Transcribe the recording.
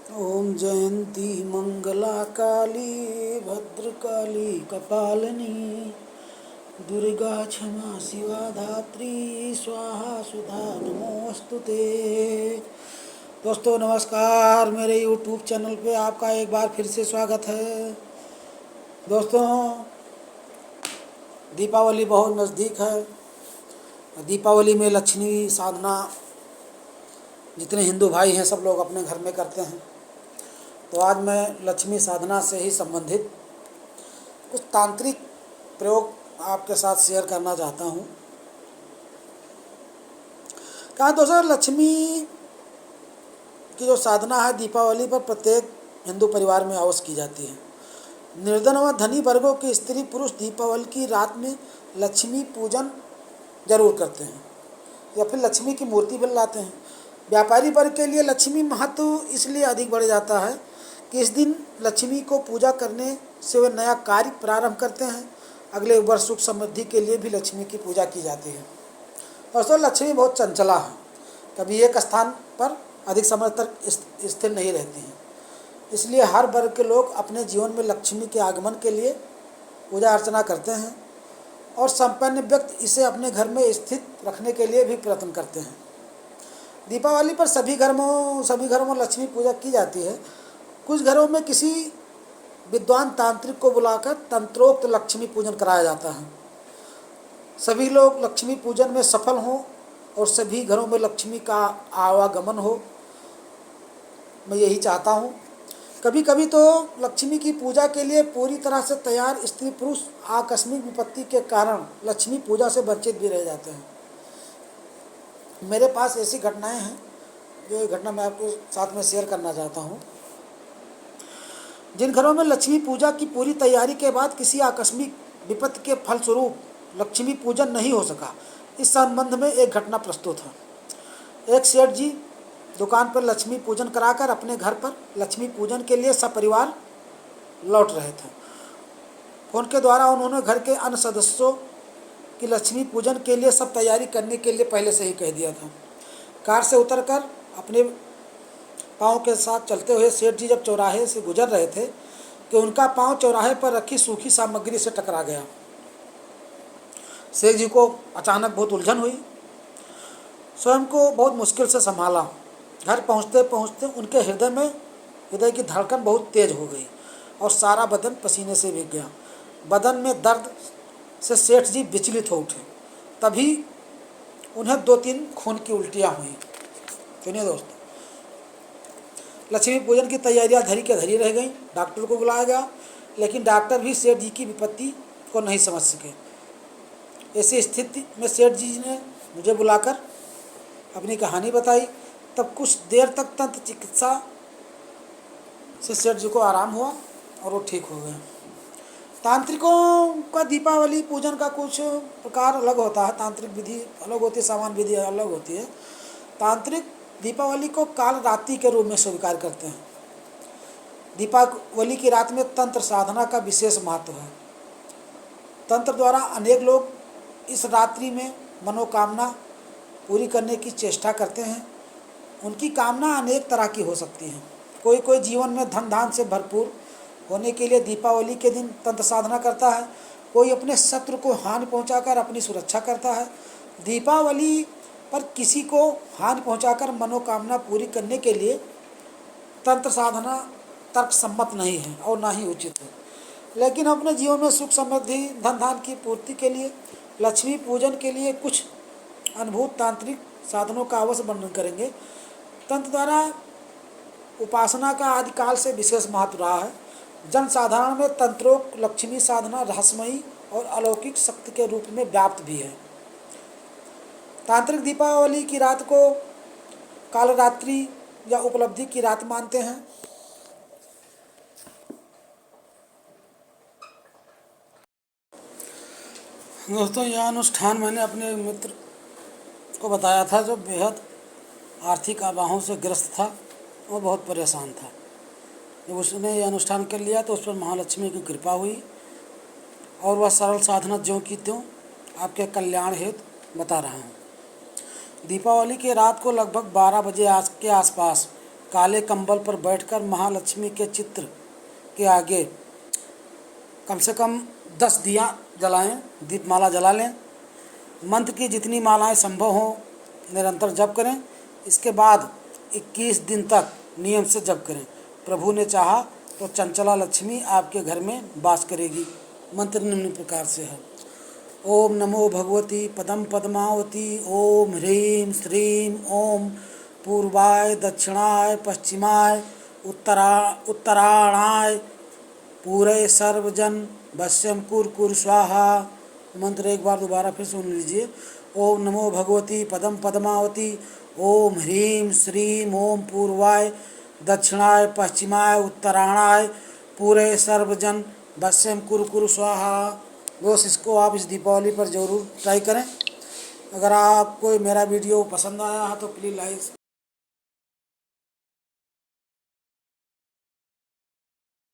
ओम जयंती मंगला काली भद्रकाली कपालिनी दुर्गा क्षमा शिवा धात्री स्वाहा सुधा नमोस्तुते। दोस्तों नमस्कार, मेरे यूट्यूब चैनल पे आपका एक बार फिर से स्वागत है। दोस्तों, दीपावली बहुत नज़दीक है। दीपावली में लक्ष्मी साधना जितने हिंदू भाई हैं सब लोग अपने घर में करते हैं। तो आज मैं लक्ष्मी साधना से ही संबंधित कुछ तांत्रिक प्रयोग आपके साथ शेयर करना चाहता हूँ। कहा दोस्तों, लक्ष्मी की जो साधना है दीपावली पर प्रत्येक हिंदू परिवार में अवश्य की जाती है। निर्धन व धनी वर्गों के स्त्री पुरुष दीपावली की रात में लक्ष्मी पूजन जरूर करते हैं या फिर लक्ष्मी की मूर्ति भी लाते हैं। व्यापारी वर्ग के लिए लक्ष्मी महत्व इसलिए अधिक बढ़ जाता है कि इस दिन लक्ष्मी को पूजा करने से वे नया कार्य प्रारंभ करते हैं। अगले वर्ष सुख समृद्धि के लिए भी लक्ष्मी की पूजा की जाती है। दोस्तों, लक्ष्मी बहुत चंचला है, कभी एक स्थान पर अधिक समय तक स्थिर नहीं रहती हैं। इसलिए हर वर्ग के लोग अपने जीवन में लक्ष्मी के आगमन के लिए पूजा अर्चना करते हैं और संपन्न व्यक्ति इसे अपने घर में स्थित रखने के लिए भी प्रयत्न करते हैं। दीपावली पर सभी घरों में लक्ष्मी पूजा की जाती है। कुछ घरों में किसी विद्वान तांत्रिक को बुलाकर तंत्रोक्त लक्ष्मी पूजन कराया जाता है। सभी लोग लक्ष्मी पूजन में सफल हों और सभी घरों में लक्ष्मी का आवागमन हो, मैं यही चाहता हूँ। कभी कभी तो लक्ष्मी की पूजा के लिए पूरी तरह से तैयार स्त्री पुरुष आकस्मिक विपत्ति के कारण लक्ष्मी पूजा से वंचित भी रह जाते हैं। मेरे पास ऐसी घटनाएं हैं जो ये घटना मैं आपके साथ में शेयर करना चाहता हूँ। जिन घरों में लक्ष्मी पूजा की पूरी तैयारी के बाद किसी आकस्मिक विपत्ति के फलस्वरूप लक्ष्मी पूजन नहीं हो सका, इस संबंध में एक घटना प्रस्तुत है। एक सेठ जी दुकान पर लक्ष्मी पूजन कराकर अपने घर पर लक्ष्मी पूजन के लिए सपरिवार लौट रहे थे। फोन के द्वारा उन्होंने घर के अन्य सदस्यों की लक्ष्मी पूजन के लिए सब तैयारी करने के लिए पहले से ही कह दिया था। कार से उतरकर अपने पाँव के साथ चलते हुए सेठ जी जब चौराहे से गुजर रहे थे कि उनका पाँव चौराहे पर रखी सूखी सामग्री से टकरा गया। सेठ जी को अचानक बहुत उलझन हुई, स्वयं को बहुत मुश्किल से संभाला। घर पहुंचते पहुंचते उनके हृदय की धड़कन बहुत तेज हो गई और सारा बदन पसीने से भीग गया। बदन में दर्द से सेठ जी विचलित हो उठे। तभी उन्हें 2-3 खून की उल्टियाँ हुई। सुनिए दोस्तों, लक्ष्मी पूजन की तैयारियां धरी के धरी रह गईं। डॉक्टर को बुलाया गया, लेकिन डॉक्टर भी सेठ जी की विपत्ति को नहीं समझ सके। ऐसी स्थिति में सेठ जी ने मुझे बुलाकर अपनी कहानी बताई। तब कुछ देर तक तंत्र चिकित्सा से सेठ जी को आराम हुआ और वो ठीक हो गए। तांत्रिकों का दीपावली पूजन का कुछ प्रकार अलग होता है। तांत्रिक विधि अलग होती है, सामान्य विधि अलग होती है। तांत्रिक दीपावली को काल रात्रि के रूप में स्वीकार करते हैं। दीपावली की रात में तंत्र साधना का विशेष महत्व है। तंत्र द्वारा अनेक लोग इस रात्रि में मनोकामना पूरी करने की चेष्टा करते हैं। उनकी कामना अनेक तरह की हो सकती है। कोई जीवन में धन धान से भरपूर होने के लिए दीपावली के दिन तंत्र साधना करता है। कोई अपने शत्रु को हानि पहुंचाकर अपनी सुरक्षा करता है। दीपावली पर किसी को हानि पहुंचाकर मनोकामना पूरी करने के लिए तंत्र साधना तर्कसम्मत नहीं है और ना ही उचित है। लेकिन अपने जीवन में सुख समृद्धि धन धान की पूर्ति के लिए लक्ष्मी पूजन के लिए कुछ अनुभूत तांत्रिक साधनों का अवश्य वर्णन करेंगे। तंत्र द्वारा उपासना का आदिकाल से विशेष महत्व रहा है। जनसाधारण में तंत्रोक्त लक्ष्मी साधना रहस्यमयी और अलौकिक शक्ति के रूप में व्याप्त भी है। तांत्रिक दीपावली की रात को कालरात्रि या उपलब्धि की रात मानते हैं। दोस्तों, यह अनुष्ठान मैंने अपने मित्र को बताया था जो बेहद आर्थिक अभावों से ग्रस्त था। वो बहुत परेशान था। जब उसने यह अनुष्ठान कर लिया तो उस पर महालक्ष्मी की कृपा हुई और वह सरल साधना ज्यों की त्यों आपके कल्याण हेतु बता रहा हूँ। दीपावली के रात को लगभग 12 बजे के आसपास काले कंबल पर बैठकर महालक्ष्मी के चित्र के आगे कम से कम 10 दिया जलाएं, दीपमाला जला लें। मंत्र की जितनी मालाएं संभव हों निरंतर जप करें। इसके बाद 21 दिन तक नियम से जप करें। प्रभु ने चाहा तो चंचला लक्ष्मी आपके घर में वास करेगी। मंत्र निम्न प्रकार से है। ओम नमो भगवती पदम पद्मावती। ओम ह्रीं श्रीं ओम पूर्वाय दक्षिणाय पश्चिमाय उत्तरायणाय पूरे सर्वजन वश्यम कुर स्वाहा। मंत्र एक बार दोबारा फिर सुन लीजिए। ओम नमो भगवती पदम पद्मावती। ओम ह्रीं श्रीं ओम पूर्वाय दक्षिणाय पश्चिमाय उत्तरायणाय पूरे सर्वजन वश्यम कुर स्वाहा। बस इसको आप इस दीपावली पर ज़रूर ट्राई करें। अगर आपको मेरा वीडियो पसंद आया है तो प्लीज़ लाइक